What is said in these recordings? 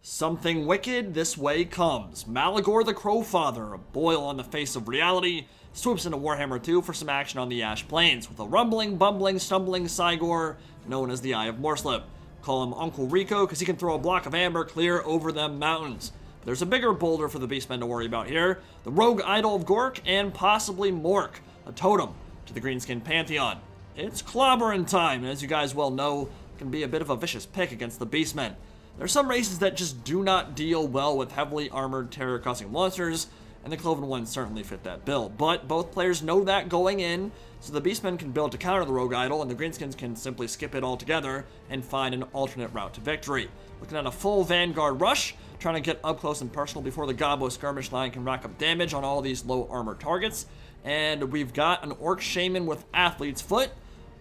Something wicked this way comes. Malagor the Crowfather, a boil on the face of reality, swoops into Warhammer 2 for some action on the Ash Plains with a rumbling, bumbling, stumbling Cygor known as the Eye of Morrslieb. Call him Uncle Rico because he can throw a block of amber clear over them mountains. But there's a bigger boulder for the Beastmen to worry about here. The rogue idol of GORK and possibly Mork, a totem to the Greenskin Pantheon. It's clobbering time, and as you guys well know, it can be a bit of a vicious pick against the Beastmen. There are some races that just do not deal well with heavily armored terror-causing monsters, and the Cloven ones certainly fit that bill. But both players know that going in, so the Beastmen can build to counter the Rogue Idol, and the Greenskins can simply skip it altogether and find an alternate route to victory. Looking at a full Vanguard rush, trying to get up close and personal before the Gobbo skirmish line can rack up damage on all these low armor targets. And we've got an Orc Shaman with Athlete's Foot.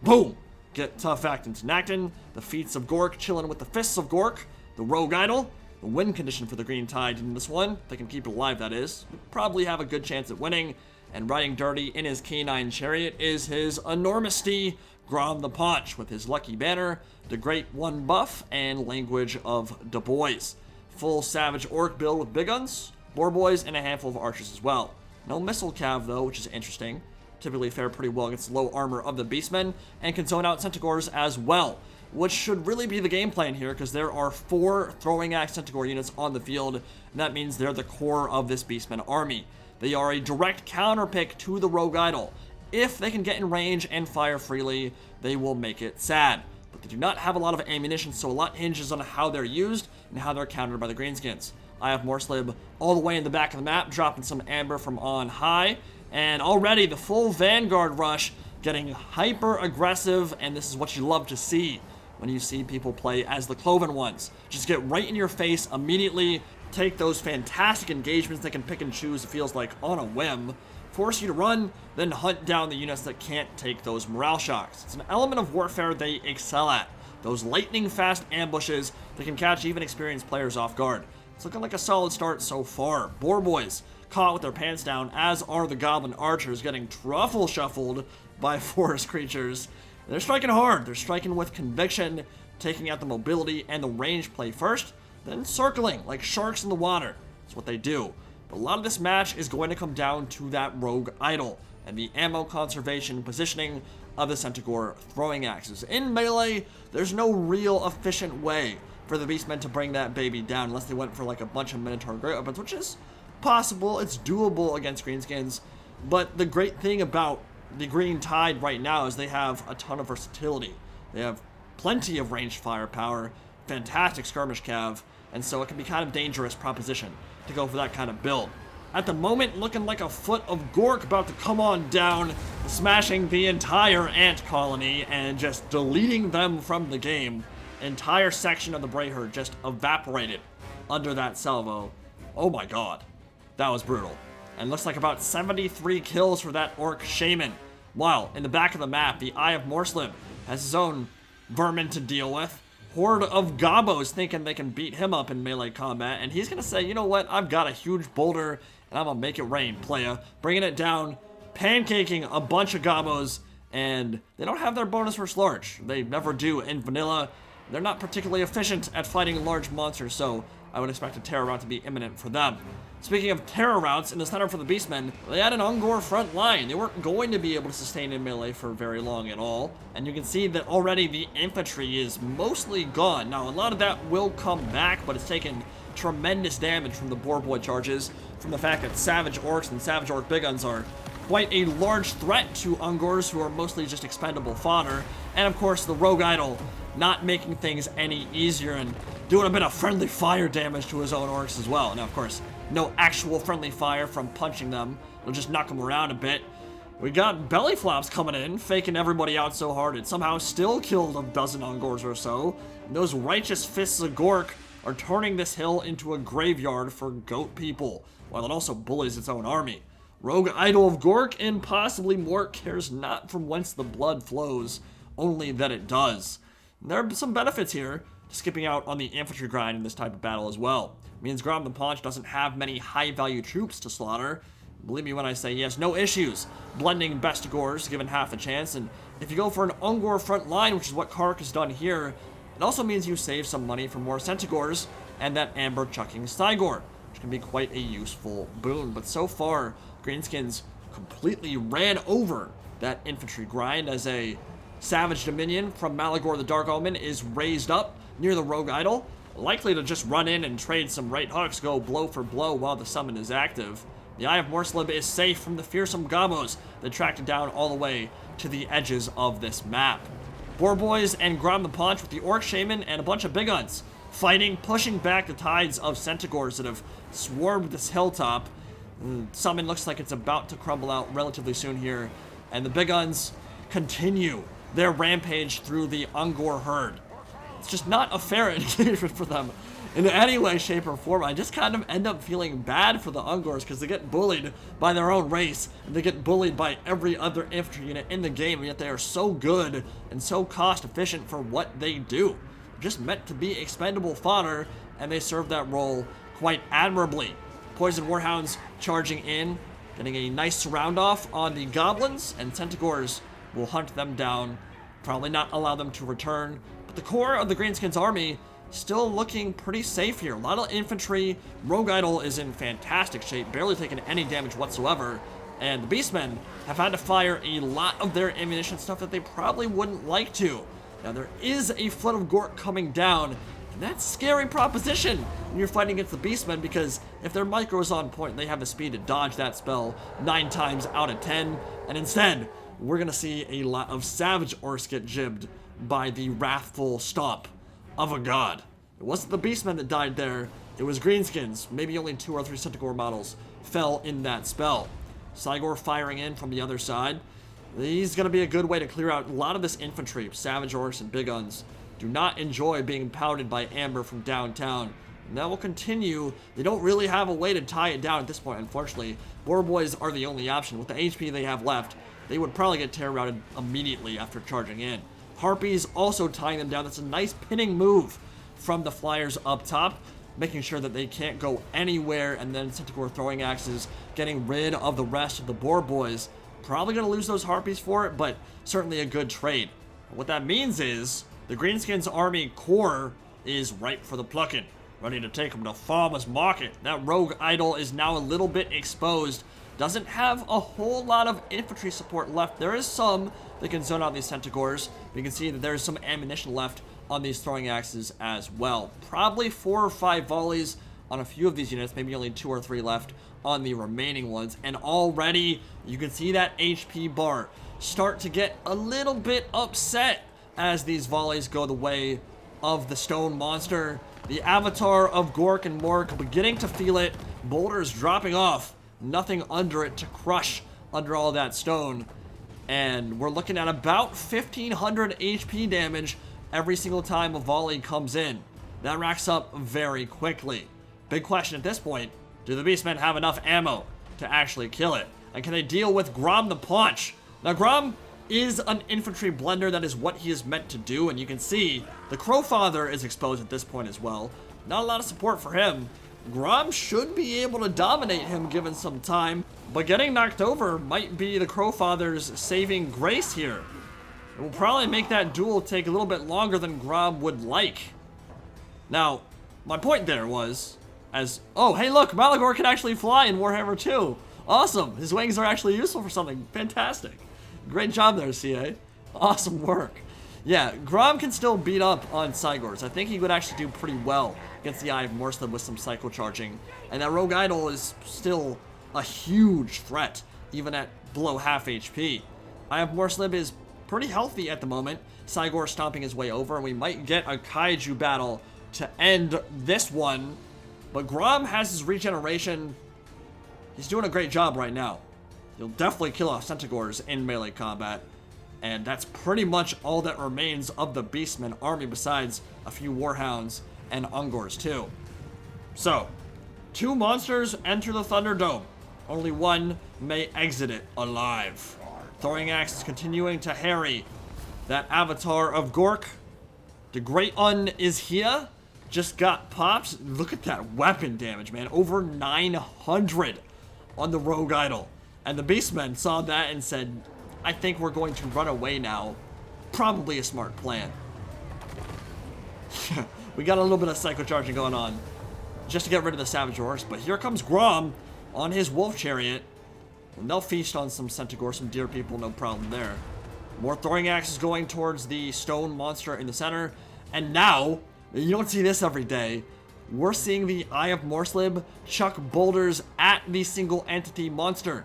Boom! Get Tough Actin' Tinactin, the feats of GORK chilling with the fists of GORK. The Rogue Idol, the win condition for the Green Tide in this one, if they can keep it alive that is, would probably have a good chance at winning, and riding dirty in his canine chariot is his enormity, Grom the Paunch, with his lucky banner, the Great One buff, and language of Du Bois. Full Savage Orc build with big guns, boar boys, and a handful of archers as well. No missile cav though, which is interesting. Typically fare pretty well against the low armor of the Beastmen, and can zone out Centigors as well, which should really be the game plan here, because there are 4 throwing axe Centigor units on the field, and that means they're the core of this Beastmen army. They are a direct counter pick to the Rogue Idol. If they can get in range and fire freely, they will make it sad. But they do not have a lot of ammunition, so a lot hinges on how they're used and how they're countered by the Greenskins. I have Morrslieb all the way in the back of the map, dropping some amber from on high, and already the full Vanguard rush getting hyper aggressive, and this is what you love to see when you see people play as the Cloven ones. Just get right in your face immediately, take those fantastic engagements they can pick and choose, it feels like, on a whim, force you to run, then hunt down the units that can't take those morale shocks. It's an element of warfare they excel at. Those lightning fast ambushes that can catch even experienced players off guard. It's looking like a solid start so far. Boar boys caught with their pants down, as are the Goblin Archers getting truffle shuffled by forest creatures. They're striking hard. They're striking with conviction, taking out the mobility and the range play first, then circling like sharks in the water. That's what they do. But a lot of this match is going to come down to that Rogue Idol and the ammo conservation and positioning of the Centigor throwing axes. In melee, there's no real efficient way for the Beastmen to bring that baby down unless they went for like a bunch of Minotaur great weapons, which is possible. It's doable against Greenskins. But the great thing about the Green Tide right now is they have a ton of versatility. They have plenty of ranged firepower, fantastic skirmish cav, and so it can be kind of dangerous proposition to go for that kind of build. At the moment, looking like a foot of GORK about to come on down, smashing the entire ant colony and just deleting them from the game. Entire section of the Bray Herd just evaporated under that salvo. Oh my god, that was brutal. And looks like about 73 kills for that Orc Shaman. While in the back of the map, the Eye of Morrslieb has his own vermin to deal with. Horde of Gobbos thinking they can beat him up in melee combat, and he's gonna say, you know what, I've got a huge boulder, and I'm gonna make it rain, playa. Bringing it down, pancaking a bunch of Gobbos, and they don't have their bonus versus large. They never do in vanilla. They're not particularly efficient at fighting large monsters, so I would expect a terror route to be imminent for them. Speaking of terror routes, in the center for the Beastmen, they had an Ungor front line. They weren't going to be able to sustain in melee for very long at all. And you can see that already the infantry is mostly gone. Now, a lot of that will come back, but it's taken tremendous damage from the boar boy charges, from the fact that Savage Orcs and Savage Orc Big Guns are quite a large threat to Ungors, who are mostly just expendable fodder. And of course, the Rogue Idol not making things any easier and doing a bit of friendly fire damage to his own orcs as well. Now, of course, no actual friendly fire from punching them. It'll just knock them around a bit. We got belly flops coming in, faking everybody out so hard it somehow still killed a dozen Ungors or so. And those righteous fists of GORK are turning this hill into a graveyard for goat people, while it also bullies its own army. Rogue Idol of GORK and possibly Mork cares not from whence the blood flows, only that it does. And there are some benefits here to skipping out on the infantry grind in this type of battle as well. It means Grom the Paunch doesn't have many high-value troops to slaughter. Believe me when I say he has no issues blending Bestigors given half a chance, and if you go for an Ungor front line, which is what GORK has done here, it also means you save some money for more Centigors and that amber chucking Cygor, which can be quite a useful boon. But so far, Greenskins completely ran over that infantry grind as a Savage Dominion from Maligor the Dark Omen is raised up near the Rogue Idol, likely to just run in and trade some right hooks, go blow for blow while the summon is active. The Eye of Morrslieb is safe from the fearsome Gamos that tracked it down all the way to the edges of this map. Boar Boys and Grom the Paunch with the Orc Shaman and a bunch of big guns fighting, pushing back the tides of Centigors that have swarmed this hilltop. Summon looks like it's about to crumble out relatively soon here, and the big guns continue their rampage through the Ungor herd. It's just not a fair engagement for them in any way, shape, or form. I just kind of end up feeling bad for the Ungors because they get bullied by their own race, and they get bullied by every other infantry unit in the game, and yet they are so good and so cost efficient for what they do. They're just meant to be expendable fodder, and they serve that role quite admirably. Poison Warhounds charging in, getting a nice surround off on the goblins, and Centigors will hunt them down, probably not allow them to return. But the core of the Greenskins army still looking pretty safe here. A lot of infantry. Rogue Idol is in fantastic shape, barely taking any damage whatsoever. And the Beastmen have had to fire a lot of their ammunition stuff that they probably wouldn't like to. Now there is a flood of GORK coming down, and that's a scary proposition when you're fighting against the Beastmen, because if their micro is on point, they have the speed to dodge that spell 9 times out of 10. And instead, we're going to see a lot of Savage Orcs get jibbed by the wrathful stomp of a god. It wasn't the Beastmen that died there, it was Greenskins. Maybe only 2 or 3 Centigor models fell in that spell. Cygor firing in from the other side. He's going to be a good way to clear out a lot of this infantry. Savage Orcs and big guns do not enjoy being pounded by Amber from downtown. And that will continue. They don't really have a way to tie it down at this point, unfortunately. Boar Boys are the only option. With the HP they have left, they would probably get terror routed immediately after charging in. Harpies also tying them down. That's a nice pinning move from the Flyers up top, making sure that they can't go anywhere, and then Centigor throwing axes, getting rid of the rest of the Boar Boys. Probably going to lose those Harpies for it, but certainly a good trade. What that means is the Greenskins army core is ripe for the plucking, ready to take them to farmer's market. That Rogue Idol is now a little bit exposed. Doesn't have a whole lot of infantry support left. There is some that can zone out these Centigors. You can see that there's some ammunition left on these throwing axes as well. Probably 4 or 5 volleys on a few of these units, maybe only 2 or 3 left on the remaining ones. And already you can see that HP bar start to get a little bit upset as these volleys go the way of the stone monster. The avatar of GORK and Mork beginning to feel it. Boulders dropping off. Nothing under it to crush under all that stone. And we're looking at about 1,500 HP damage every single time a volley comes in. That racks up very quickly. Big question at this point, do the Beastmen have enough ammo to actually kill it? And can they deal with Grom the Paunch? Now Grom is an infantry blender. That is what he is meant to do, and you can see the Crowfather is exposed at this point as well. Not a lot of support for him. Grom should be able to dominate him given some time, but getting knocked over might be the Crowfather's saving grace here. It will probably make that duel take a little bit longer than Grom would like. Now, my point there was, oh, hey look, Maligor can actually fly in Warhammer 2. Awesome, his wings are actually useful for something. Fantastic. Great job there, CA. Awesome work. Yeah, Grom can still beat up on Cygors. I think he would actually do pretty well against the Eye of Morrslieb with some cycle charging. And that Rogue Idol is still a huge threat, even at below half HP. Eye of Morrslieb is pretty healthy at the moment. Cygor stomping his way over, and we might get a kaiju battle to end this one. But Grom has his regeneration. He's doing a great job right now. He'll definitely kill off Centigors in melee combat. And that's pretty much all that remains of the Beastmen army, besides a few Warhounds and Ungors too. So, 2 monsters enter the Thunderdome. Only one may exit it alive. Throwing axe is continuing to harry that avatar of GORK. The Great Un is here. Just got popped. Look at that weapon damage, man. Over 900 on the Rogue Idol. And the Beastmen saw that and said, I think we're going to run away now. Probably a smart plan. We got a little bit of psycho charging going on just to get rid of the Savage Horse. But here comes Grom on his Wolf Chariot. And they'll feast on some Centigor, some deer people, no problem there. More throwing axes going towards the stone monster in the center. And now, you don't see this every day, we're seeing the Eye of Morrslieb chuck boulders at the single entity monster.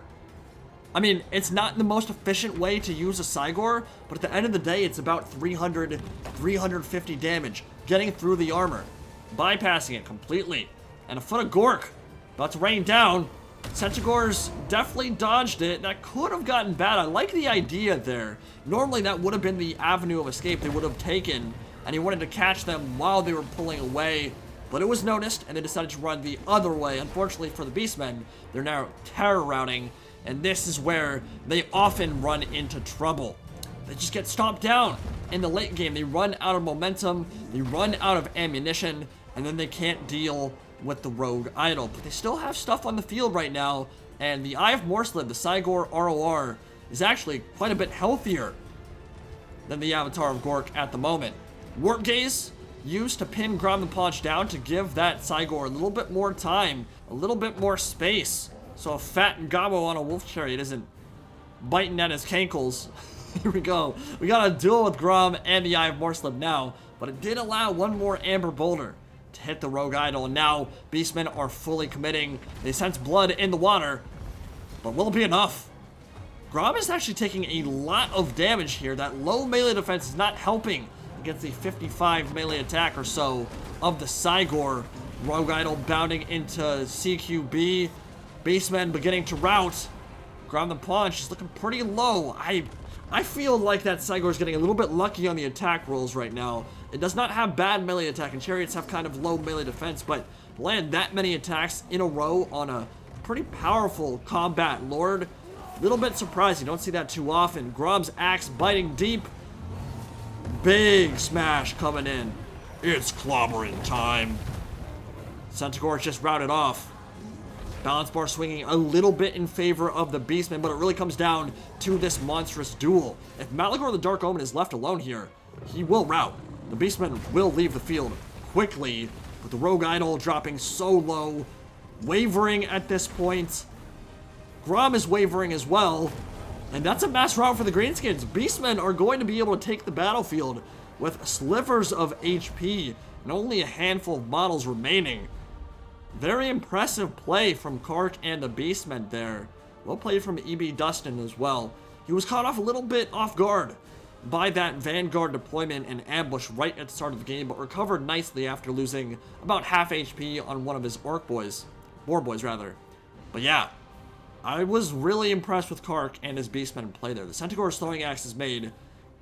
I mean, it's not the most efficient way to use a Cygor, but at the end of the day, it's about 300, 350 damage, getting through the armor, bypassing it completely. And a foot of GORK about to rain down. Centigor's definitely dodged it. That could have gotten bad. I like the idea there. Normally, that would have been the avenue of escape they would have taken, and he wanted to catch them while they were pulling away. But it was noticed, and they decided to run the other way. Unfortunately for the Beastmen, they're now terror routing, and this is where they often run into trouble. They just get stomped down. In the late game, they run out of momentum, they run out of ammunition, and then they can't deal with the Rogue Idol. But they still have stuff on the field right now, and the Eye of Morrslieb, the Cygor ROR, is actually quite a bit healthier than the Avatar of GORK at the moment. Warp Gaze used to pin Grom the Paunch down to give that Cygor a little bit more time, a little bit more space, so a fat Gobbo on a Wolf Chariot isn't biting at his cankles. Here we go. We got a duel with Grom and the Eye of Morrslieb now, but it did allow one more Amber Boulder to hit the Rogue Idol, and now Beastmen are fully committing. They sense blood in the water, but will it be enough? Grom is actually taking a lot of damage here. That low melee defense is not helping against the 55 melee attack or so of the Cygor. Rogue Idol bounding into CQB. Beastmen beginning to rout. Grom the Paunch is looking pretty low. I feel like that Cygor is getting a little bit lucky on the attack rolls right now. It does not have bad melee attack, and Chariots have kind of low melee defense, but to land that many attacks in a row on a pretty powerful combat lord, a little bit surprising. Don't see that too often. Grom's axe biting deep. Big smash coming in. It's clobbering time. Centigor just routed off. Balance bar swinging a little bit in favor of the Beastmen, but it really comes down to this monstrous duel. If Malagor the Dark Omen is left alone here, he will rout. The Beastmen will leave the field quickly, but the Rogue Idol dropping so low, wavering at this point. Grom is wavering as well, and that's a mass rout for the Greenskins. Beastmen are going to be able to take the battlefield with slivers of HP and only a handful of models remaining. Very impressive play from GORK and the Beastmen there. Well played from EB Dustin as well. He was caught off a little bit off guard by that Vanguard deployment and ambush right at the start of the game, but recovered nicely after losing about half HP on one of his Boar Boys rather. But yeah, I was really impressed with GORK and his Beastmen play there. The Centigor's throwing axes made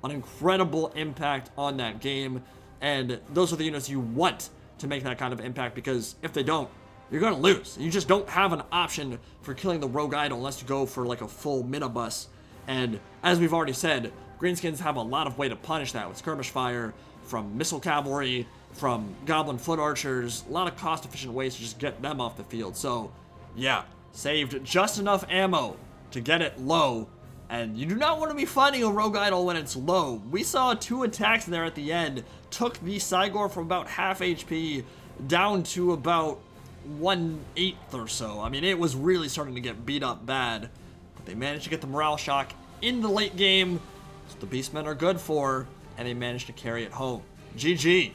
an incredible impact on that game, and those are the units you want to make that kind of impact, because if they don't, you're going to lose. You just don't have an option for killing the Rogue Idol unless you go for like a full minibus. And as we've already said, Greenskins have a lot of way to punish that with skirmish fire, from missile cavalry, from goblin foot archers, a lot of cost-efficient ways to just get them off the field. So yeah, saved just enough ammo to get it low, and you do not want to be fighting a Rogue Idol when it's low. We saw 2 attacks there at the end, took the Cygor from about half HP down to about 1/8 or so. I mean, it was really starting to get beat up bad, but they managed to get the morale shock in the late game. That's what the Beastmen are good for, and they managed to carry it home. GG.